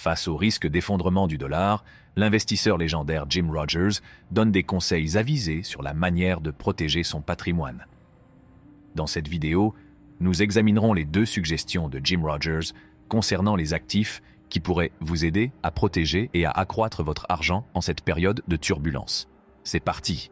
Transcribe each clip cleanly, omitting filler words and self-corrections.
Face au risque d'effondrement du dollar, l'investisseur légendaire Jim Rogers donne des conseils avisés sur la manière de protéger son patrimoine. Dans cette vidéo, nous examinerons les 2 suggestions de Jim Rogers concernant les actifs qui pourraient vous aider à protéger et à accroître votre argent en cette période de turbulence. C'est parti!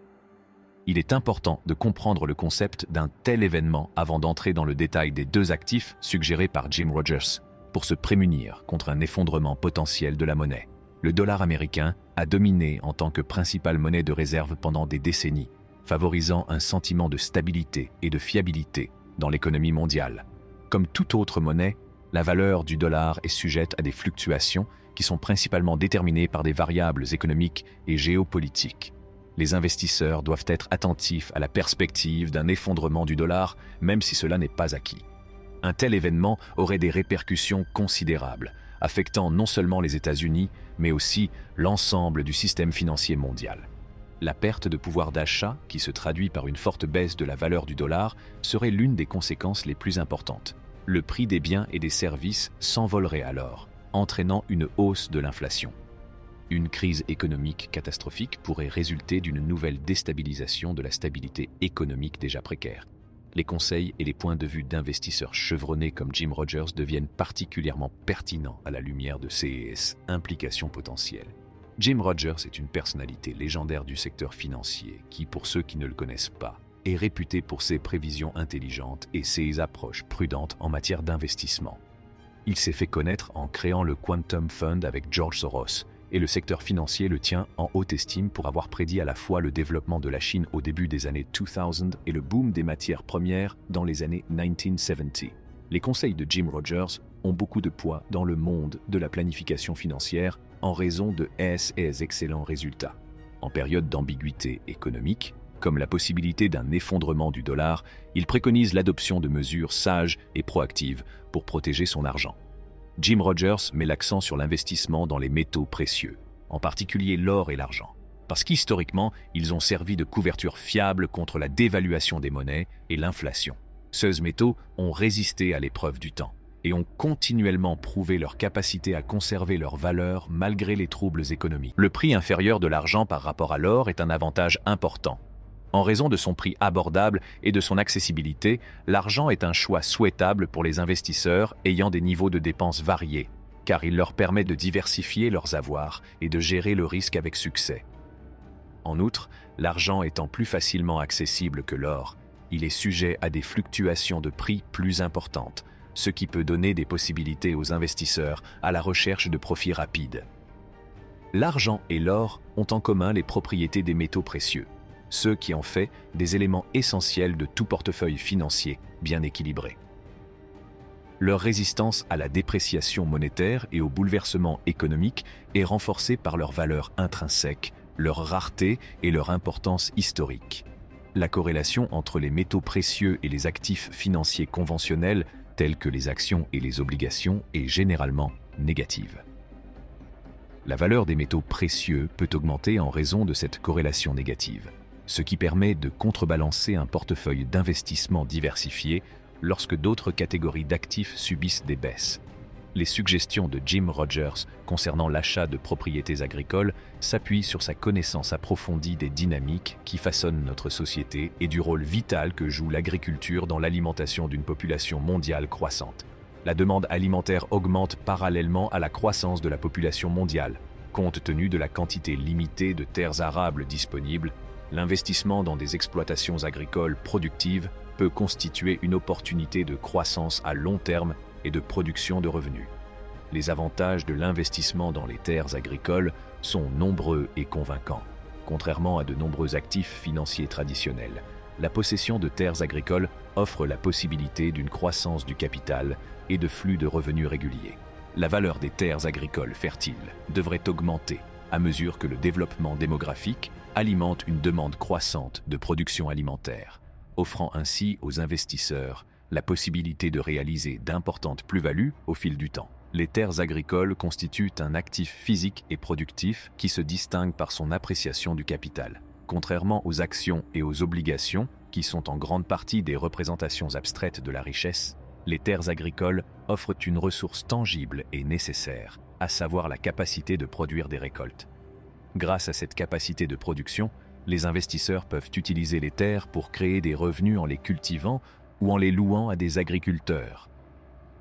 Il est important de comprendre le concept d'un tel événement avant d'entrer dans le détail des 2 actifs suggérés par Jim Rogers pour se prémunir contre un effondrement potentiel de la monnaie. Le dollar américain a dominé en tant que principale monnaie de réserve pendant des décennies, favorisant un sentiment de stabilité et de fiabilité dans l'économie mondiale. Comme toute autre monnaie, la valeur du dollar est sujette à des fluctuations qui sont principalement déterminées par des variables économiques et géopolitiques. Les investisseurs doivent être attentifs à la perspective d'un effondrement du dollar, même si cela n'est pas acquis. Un tel événement aurait des répercussions considérables, affectant non seulement les États-Unis, mais aussi l'ensemble du système financier mondial. La perte de pouvoir d'achat, qui se traduit par une forte baisse de la valeur du dollar, serait l'une des conséquences les plus importantes. Le prix des biens et des services s'envolerait alors, entraînant une hausse de l'inflation. Une crise économique catastrophique pourrait résulter d'une nouvelle déstabilisation de la stabilité économique déjà précaire. Les conseils et les points de vue d'investisseurs chevronnés comme Jim Rogers deviennent particulièrement pertinents à la lumière de ces implications potentielles. Jim Rogers est une personnalité légendaire du secteur financier qui, pour ceux qui ne le connaissent pas, est réputé pour ses prévisions intelligentes et ses approches prudentes en matière d'investissement. Il s'est fait connaître en créant le Quantum Fund avec George Soros, et le secteur financier le tient en haute estime pour avoir prédit à la fois le développement de la Chine au début des années 2000 et le boom des matières premières dans les années 1970. Les conseils de Jim Rogers ont beaucoup de poids dans le monde de la planification financière en raison de ses excellents résultats. En période d'ambiguïté économique, comme la possibilité d'un effondrement du dollar, il préconise l'adoption de mesures sages et proactives pour protéger son argent. Jim Rogers met l'accent sur l'investissement dans les métaux précieux, en particulier l'or et l'argent, parce qu'historiquement, ils ont servi de couverture fiable contre la dévaluation des monnaies et l'inflation. Ces métaux ont résisté à l'épreuve du temps et ont continuellement prouvé leur capacité à conserver leur valeur malgré les troubles économiques. Le prix inférieur de l'argent par rapport à l'or est un avantage important. En raison de son prix abordable et de son accessibilité, l'argent est un choix souhaitable pour les investisseurs ayant des niveaux de dépenses variés, car il leur permet de diversifier leurs avoirs et de gérer le risque avec succès. En outre, l'argent étant plus facilement accessible que l'or, il est sujet à des fluctuations de prix plus importantes, ce qui peut donner des possibilités aux investisseurs à la recherche de profits rapides. L'argent et l'or ont en commun les propriétés des métaux précieux, ce qui en fait des éléments essentiels de tout portefeuille financier bien équilibré. Leur résistance à la dépréciation monétaire et au bouleversement économique est renforcée par leur valeur intrinsèque, leur rareté et leur importance historique. La corrélation entre les métaux précieux et les actifs financiers conventionnels, tels que les actions et les obligations, est généralement négative. La valeur des métaux précieux peut augmenter en raison de cette corrélation négative, ce qui permet de contrebalancer un portefeuille d'investissement diversifié lorsque d'autres catégories d'actifs subissent des baisses. Les suggestions de Jim Rogers concernant l'achat de propriétés agricoles s'appuient sur sa connaissance approfondie des dynamiques qui façonnent notre société et du rôle vital que joue l'agriculture dans l'alimentation d'une population mondiale croissante. La demande alimentaire augmente parallèlement à la croissance de la population mondiale. Compte tenu de la quantité limitée de terres arables disponibles, l'investissement dans des exploitations agricoles productives peut constituer une opportunité de croissance à long terme et de production de revenus. Les avantages de l'investissement dans les terres agricoles sont nombreux et convaincants. Contrairement à de nombreux actifs financiers traditionnels, la possession de terres agricoles offre la possibilité d'une croissance du capital et de flux de revenus réguliers. La valeur des terres agricoles fertiles devrait augmenter à mesure que le développement démographique alimente une demande croissante de production alimentaire, offrant ainsi aux investisseurs la possibilité de réaliser d'importantes plus-values au fil du temps. Les terres agricoles constituent un actif physique et productif qui se distingue par son appréciation du capital. Contrairement aux actions et aux obligations, qui sont en grande partie des représentations abstraites de la richesse, les terres agricoles offrent une ressource tangible et nécessaire, à savoir la capacité de produire des récoltes. Grâce à cette capacité de production, les investisseurs peuvent utiliser les terres pour créer des revenus en les cultivant ou en les louant à des agriculteurs.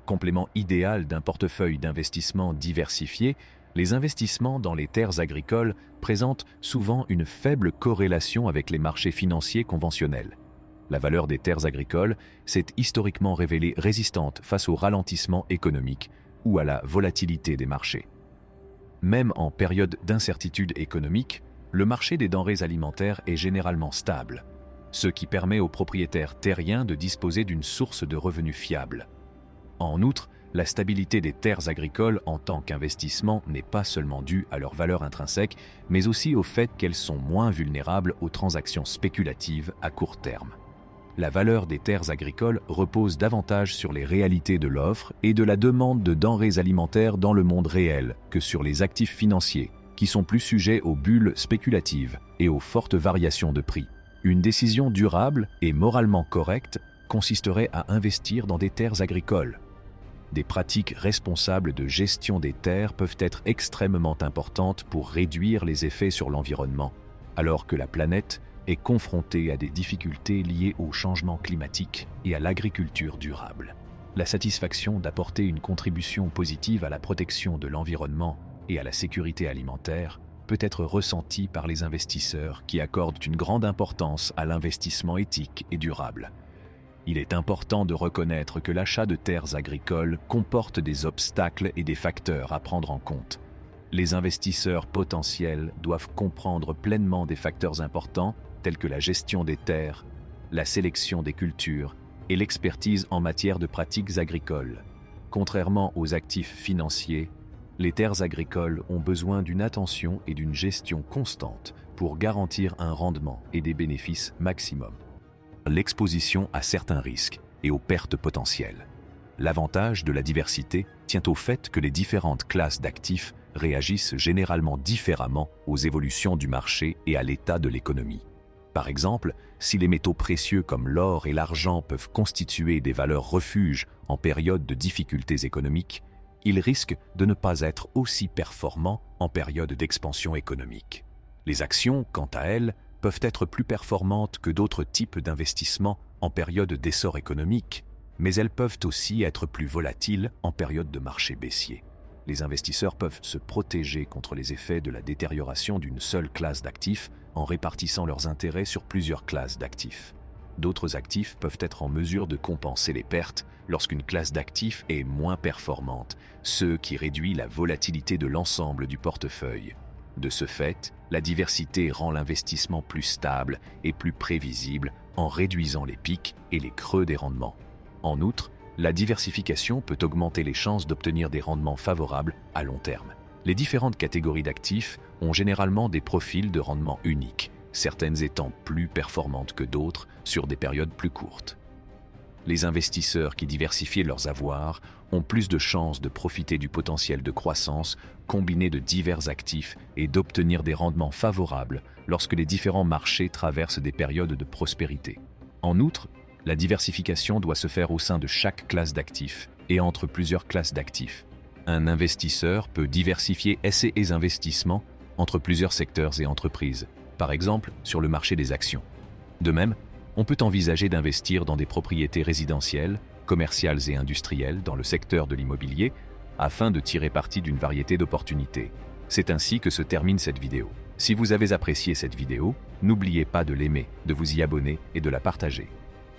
Complément idéal d'un portefeuille d'investissement diversifié, les investissements dans les terres agricoles présentent souvent une faible corrélation avec les marchés financiers conventionnels. La valeur des terres agricoles s'est historiquement révélée résistante face au ralentissement économique ou à la volatilité des marchés. Même en période d'incertitude économique, le marché des denrées alimentaires est généralement stable, ce qui permet aux propriétaires terriens de disposer d'une source de revenus fiable. En outre, la stabilité des terres agricoles en tant qu'investissement n'est pas seulement due à leur valeur intrinsèque, mais aussi au fait qu'elles sont moins vulnérables aux transactions spéculatives à court terme. La valeur des terres agricoles repose davantage sur les réalités de l'offre et de la demande de denrées alimentaires dans le monde réel que sur les actifs financiers, qui sont plus sujets aux bulles spéculatives et aux fortes variations de prix. Une décision durable et moralement correcte consisterait à investir dans des terres agricoles. Des pratiques responsables de gestion des terres peuvent être extrêmement importantes pour réduire les effets sur l'environnement, alors que la planète est confrontée à des difficultés liées au changement climatique et à l'agriculture durable. La satisfaction d'apporter une contribution positive à la protection de l'environnement et à la sécurité alimentaire peut être ressentie par les investisseurs qui accordent une grande importance à l'investissement éthique et durable. Il est important de reconnaître que l'achat de terres agricoles comporte des obstacles et des facteurs à prendre en compte. Les investisseurs potentiels doivent comprendre pleinement des facteurs importants tels que la gestion des terres, la sélection des cultures et l'expertise en matière de pratiques agricoles. Contrairement aux actifs financiers, les terres agricoles ont besoin d'une attention et d'une gestion constante pour garantir un rendement et des bénéfices maximum. L'exposition à certains risques et aux pertes potentielles. L'avantage de la diversité tient au fait que les différentes classes d'actifs réagissent généralement différemment aux évolutions du marché et à l'état de l'économie. Par exemple, si les métaux précieux comme l'or et l'argent peuvent constituer des valeurs refuges en période de difficultés économiques, ils risquent de ne pas être aussi performants en période d'expansion économique. Les actions, quant à elles, peuvent être plus performantes que d'autres types d'investissements en période d'essor économique, mais elles peuvent aussi être plus volatiles en période de marché baissier. Les investisseurs peuvent se protéger contre les effets de la détérioration d'une seule classe d'actifs en répartissant leurs intérêts sur plusieurs classes d'actifs. D'autres actifs peuvent être en mesure de compenser les pertes lorsqu'une classe d'actifs est moins performante, ce qui réduit la volatilité de l'ensemble du portefeuille. De ce fait, la diversité rend l'investissement plus stable et plus prévisible en réduisant les pics et les creux des rendements. En outre, la diversification peut augmenter les chances d'obtenir des rendements favorables à long terme. Les différentes catégories d'actifs ont généralement des profils de rendement uniques, certaines étant plus performantes que d'autres sur des périodes plus courtes. Les investisseurs qui diversifient leurs avoirs ont plus de chances de profiter du potentiel de croissance combiné de divers actifs et d'obtenir des rendements favorables lorsque les différents marchés traversent des périodes de prospérité. En outre, la diversification doit se faire au sein de chaque classe d'actifs et entre plusieurs classes d'actifs. Un investisseur peut diversifier ses investissements entre plusieurs secteurs et entreprises, par exemple sur le marché des actions. De même, on peut envisager d'investir dans des propriétés résidentielles, commerciales et industrielles dans le secteur de l'immobilier afin de tirer parti d'une variété d'opportunités. C'est ainsi que se termine cette vidéo. Si vous avez apprécié cette vidéo, n'oubliez pas de l'aimer, de vous y abonner et de la partager.